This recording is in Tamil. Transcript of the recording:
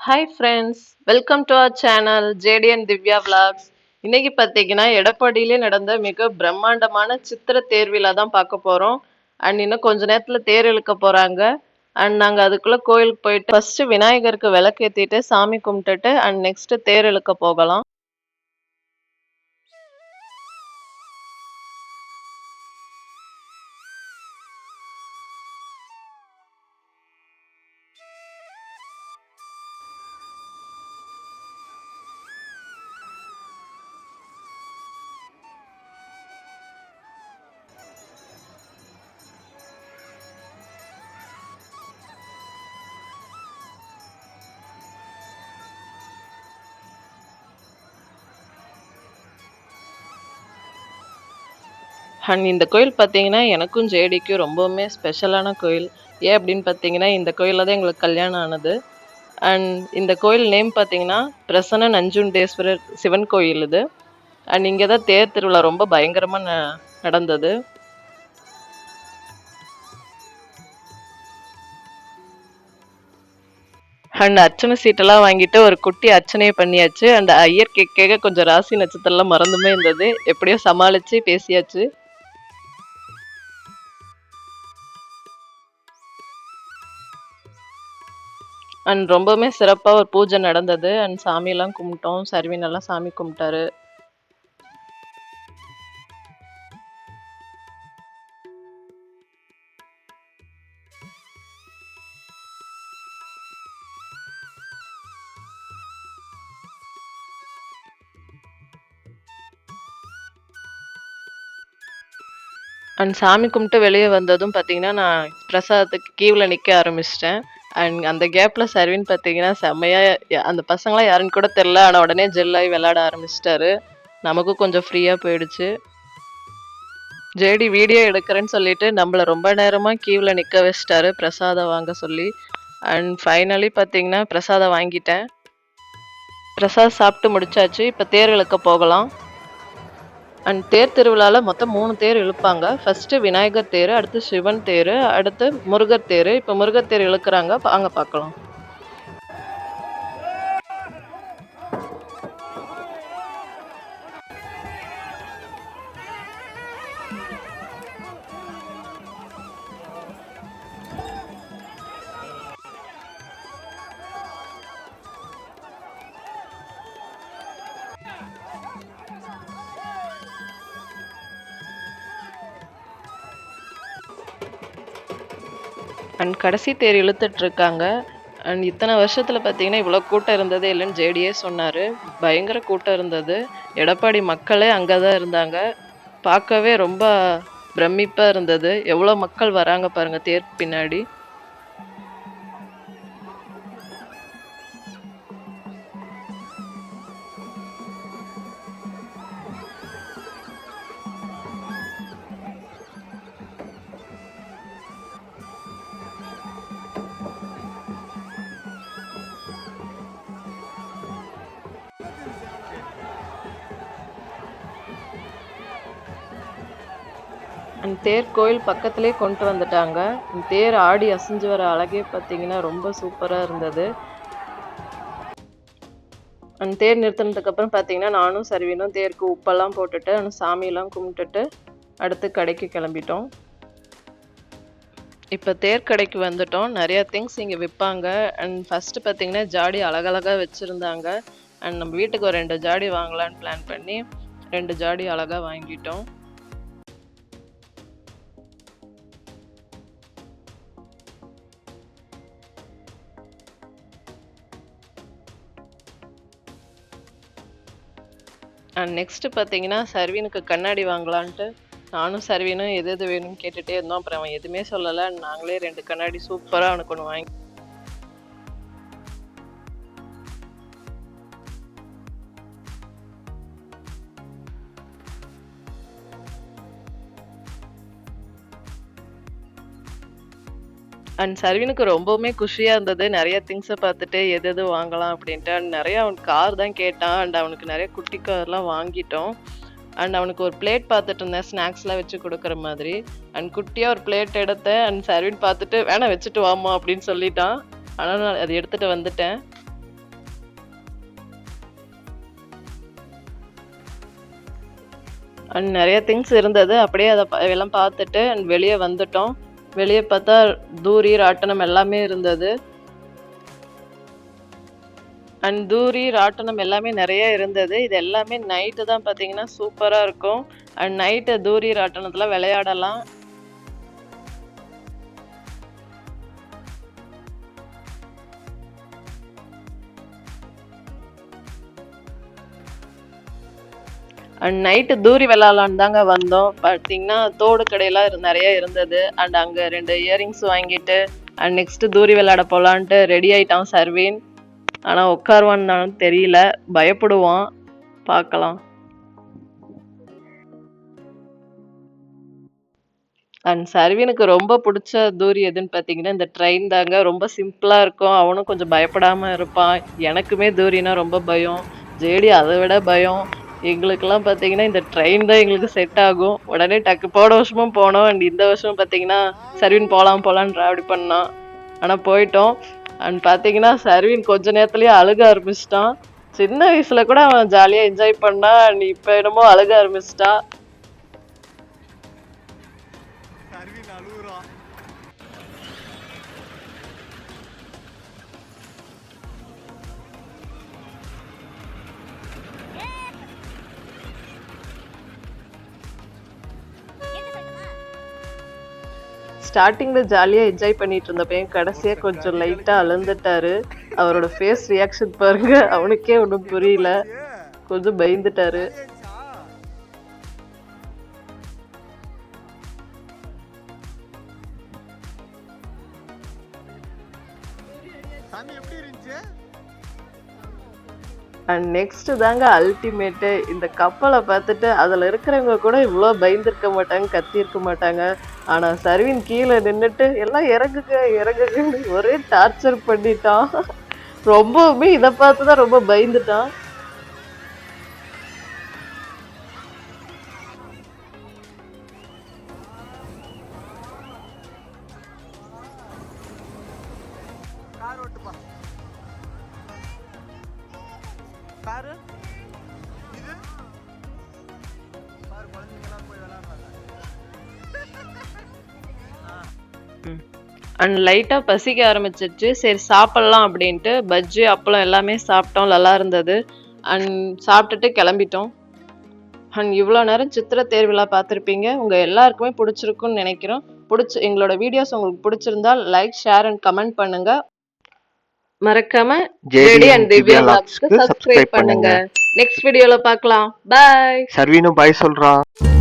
Hi friends, welcome to our channel JDN Divya vlogs. இன்னைக்கு பார்த்தீங்கன்னா எடப்பாடியிலே நடந்த மிக பிரம்மாண்டமான சித்திர தேர்விழா தான் பார்க்க போகிறோம். அண்ட் இன்னும் கொஞ்ச நேரத்தில் தேர் இழுக்க போகிறாங்க. அண்ட் நாங்கள் அதுக்குள்ளே கோயிலுக்கு போயிட்டு ஃபர்ஸ்ட் விநாயகருக்கு விளக்கேற்றிட்டு சாமி கும்பிட்டுட்டு அண்ட் நெக்ஸ்ட் தேர் இழுக்க போகலாம். அண்ட் இந்த கோயில் பார்த்தீங்கன்னா எனக்கும் ஜேடிக்கும் ரொம்பவுமே ஸ்பெஷலான கோயில். ஏன் அப்படின்னு பார்த்தீங்கன்னா இந்த கோயிலில் தான் எங்களுக்கு கல்யாணம் ஆனது. அண்ட் இந்த கோயில் நேம் பார்த்தீங்கன்னா பிரசன்ன நஞ்சுண்டேஸ்வரர் சிவன் கோயில் இது. அண்ட் இங்கே தான் தேர் திருவிழா ரொம்ப பயங்கரமாக நடந்தது. அண்ட் அர்ச்சனை சீட்டெல்லாம் வாங்கிட்டு ஒரு குட்டி அர்ச்சனையை பண்ணியாச்சு. அண்ட் ஐயர் கேட்க கொஞ்சம் ராசி நட்சத்திரம்லாம் மறந்துமே இருந்தது. எப்படியோ சமாளித்து பேசியாச்சு. அண்ட் ரொம்பவுமே சிறப்பாக ஒரு பூஜை நடந்தது. அண்ட் சாமியெல்லாம் கும்பிட்டோம். சர்வினெல்லாம் சாமி கும்பிட்டாரு. அண்ட் சாமி கும்பிட்டு வெளியே வந்ததும் பார்த்தீங்கன்னா நான் பிரசாதத்துக்கு கீவில் நிற்க ஆரம்பிச்சிட்டேன். அண்ட் அந்த கேப்பில் சர்வின் பார்த்தீங்கன்னா செம்மையாக அந்த பசங்களாம் யாருன்னு கூட தெரில. ஆனால் உடனே ஜெல்லாகி விளையாட ஆரம்பிச்சிட்டாரு. நமக்கும் கொஞ்சம் ஃப்ரீயாக போயிடுச்சு. ஜேடி வீடியோ எடுக்கிறேன்னு சொல்லிட்டு நம்மளை ரொம்ப நேரமாக கீவில் நிற்க வச்சிட்டாரு பிரசாதம் வாங்க சொல்லி. அண்ட் ஃபைனலி பார்த்தீங்கன்னா பிரசாதம் வாங்கிட்டேன். பிரசாதம் சாப்பிட்டு முடிச்சாச்சு. இப்போ தேர் இழுக்க போகலாம். அண்ட் தேர் திருவிழாவில் மொத்தம் 3 தேர் இழுப்பாங்க. ஃபர்ஸ்ட் விநாயகர் தேர், அடுத்து சிவன் தேர், அடுத்து முருகர் தேர். இப்போ முருகர் தேர் இழுக்கிறாங்க, வாங்க பார்க்கலாம். அண்ட் கடைசி தேர் இழுத்துட்டு இருக்காங்க. அண்ட் இத்தனை வருஷத்துல பார்த்தீங்கன்னா இவ்வளோ கூட்டம் இருந்ததே இல்லைன்னு ஜேடியே சொன்னாரு. பயங்கர கூட்டம் இருந்தது. எடப்பாடி மக்களே அங்கே தான் இருந்தாங்க. பார்க்கவே ரொம்ப பிரமிப்பா இருந்தது. எவ்வளோ மக்கள் வராங்க பாருங்க தேர் பின்னாடி. அந்த தேர் கோயில் பக்கத்துலேயே கொண்டு வந்துட்டாங்க. தேர் ஆடி அசைஞ்சு வர அழகே பார்த்தீங்கன்னா ரொம்ப சூப்பராக இருந்தது. அந்த தேர் நிறுத்தினதுக்கு அப்புறம் பார்த்தீங்கன்னா நானும் சர்வீனும் தேருக்கு உப்பெல்லாம் போட்டுட்டு அந்த சாமியெல்லாம் கும்பிட்டுட்டு அடுத்து கடைக்கு கிளம்பிட்டோம். இப்போ தேர் கடைக்கு வந்துட்டோம். நிறைய திங்ஸ் இங்கே விற்பாங்க. அண்ட் ஃபஸ்ட்டு பார்த்தீங்கன்னா ஜாடி அழகழகாக வச்சுருந்தாங்க. அண்ட் நம்ம வீட்டுக்கு ஒரு 2 ஜாடி வாங்கலான்னு பிளான் பண்ணி 2 ஜாடி அழகாக வாங்கிட்டோம். அண்ட் நெக்ஸ்ட்டு பார்த்தீங்கன்னா சர்வீனுக்கு கண்ணாடி வாங்கலான்ட்டு நானும் சர்வீனும் எது எது வேணும்னு கேட்டுகிட்டே இருந்தோம். அப்புறம் அவன் எதுவுமே சொல்லலை. நாங்களே 2 கண்ணாடி சூப்பராக அவனுக்கு ஒன்று வாங்கி. அண்ட் சர்வீனுக்கு ரொம்பவுமே குஷியாக இருந்தது. நிறைய திங்ஸை பார்த்துட்டு எது எது வாங்கலாம் அப்படின்ட்டு. அண்ட் நிறைய அவனுக்கு கார் தான் கேட்டான். அண்ட் அவனுக்கு நிறைய குட்டி கார்லாம் வாங்கிட்டோம். அண்ட் அவனுக்கு ஒரு பிளேட் பார்த்துட்டு இருந்தேன், ஸ்நாக்ஸ்லாம் வச்சு கொடுக்குற மாதிரி. அண்ட் குட்டியாக ஒரு பிளேட் எடுத்தேன். அண்ட் சர்வீன் பார்த்துட்டு வேணாம் வச்சுட்டு வாமா அப்படின்னு சொல்லிட்டான். ஆனால் நான் அதை எடுத்துகிட்டு வந்துட்டேன். அண்ட் நெறைய திங்ஸ் இருந்தது. அப்படியே அத எல்லாம் பார்த்துட்டு அண்ட் வெளிய வந்துட்டோம். வெளிய பார்த்தா தூரி, ராட்டனம் எல்லாமே இருந்தது. அண்ட் தூரி, ராட்டனம் எல்லாமே நெறைய இருந்தது. இது எல்லாமே நைட்டு தான் பார்த்தீங்கன்னா சூப்பரா இருக்கும். அண்ட் நைட்டு தூரி, ராட்டனத்துல விளையாடலாம். அண்ட் நைட்டு தூரி விளையாடலான்னு தாங்க வந்தோம். பார்த்தீங்கன்னா தோடு கடையெல்லாம் நெறைய இருந்தது. அண்ட் அங்க 2 இயரிங்ஸ் வாங்கிட்டு அண்ட் நெக்ஸ்ட் தூரி விளையாட போலான்ட்டு ரெடி ஆயிட்டான் சர்வீன். ஆனா உட்காருவான்னு தெரியல, பயப்படுவான். பார்க்கலாம். அண்ட் சர்வீனுக்கு ரொம்ப புடிச்ச தூரி எதுன்னு பார்த்தீங்கன்னா, இந்த ட்ரெயின் தாங்க. ரொம்ப சிம்பிளா இருக்கும். அவனும் கொஞ்சம் பயப்படாம இருப்பான். எனக்குமே தூரினா ரொம்ப பயம். ஜேடி அத விட பயம். எங்களுக்கெல்லாம் பார்த்தீங்கன்னா, இந்த ட்ரெயின் தான் எங்களுக்கு செட் ஆகும். உடனே டக்கு போன வருஷமும் போனோம். அண்ட் இந்த வருஷம் பார்த்தீங்கன்னா, சர்வீன் போலாம் போலான்னு ராவடி பண்ணான். ஆனா போயிட்டோம். அண்ட் பார்த்தீங்கன்னா, சர்வீன் கொஞ்ச நேரத்திலேயே அழுக ஆரம்பிச்சுட்டான். சின்ன வயசுல கூட அவன் ஜாலியா என்ஜாய் பண்ணான். அண்ட் இப்ப என்னமோ அழுக ஆரம்பிச்சுட்டான். ஸ்டார்டிங்ல ஜாலியா என்ஜாய் பண்ணிட்டு இருந்த பையன் கடைசியா கொஞ்சம் லைட்டா அழுந்துட்டாரு. அவரோட ஃபேஸ் ரியாக்ஷன் பாருங்க. அவனுக்கே ஒன்றும் புரியல. கொஞ்சம் பயந்துட்டாரு. அண்ட் நெக்ஸ்ட் தாங்க அல்டிமேட்டு. இந்த கப்பலை பார்த்துட்டு அதில் இருக்கிறவங்க கூட இவ்வளோ பயந்துருக்க மாட்டாங்க, கத்தியிருக்க மாட்டாங்க. ஆனால் சர்வீன் கீழே நின்றுட்டு எல்லாம் இறங்குங்க இறங்குங்கன்னு ஒரே டார்ச்சர் பண்ணிட்டான். ரொம்பவுமே இதை பார்த்து தான் ரொம்ப பயந்துட்டான். அண்ட் லைட்டா பசிக்க ஆரம்பிச்சிருச்சு. சரி சாப்பிடலாம் அப்படின்ட்டு பஜ்ஜி அப்பளம் எல்லாமே சாப்பிட்டோம். நல்லா இருந்தது. அண்ட் சாப்பிட்டுட்டு கிளம்பிட்டோம். அண்ட் இவ்வளோ நேரம் சித்திர தேர்விழா பார்த்துருப்பீங்க. உங்க எல்லாருக்குமே பிடிச்சிருக்குன்னு நினைக்கிறோம். எங்களோட வீடியோஸ் உங்களுக்கு பிடிச்சிருந்தால் லைக், ஷேர் அண்ட் கமெண்ட் பண்ணுங்க. மறக்காம ஜேடி அண்ட் திவ்யா வ்ளாக்ஸ்க்கு சப்ஸ்கிரைப் பண்ணுங்க. நெக்ஸ்ட் வீடியோல பார்க்கலாம். பாய். சர்வீனும் பாய் சொல்றான்.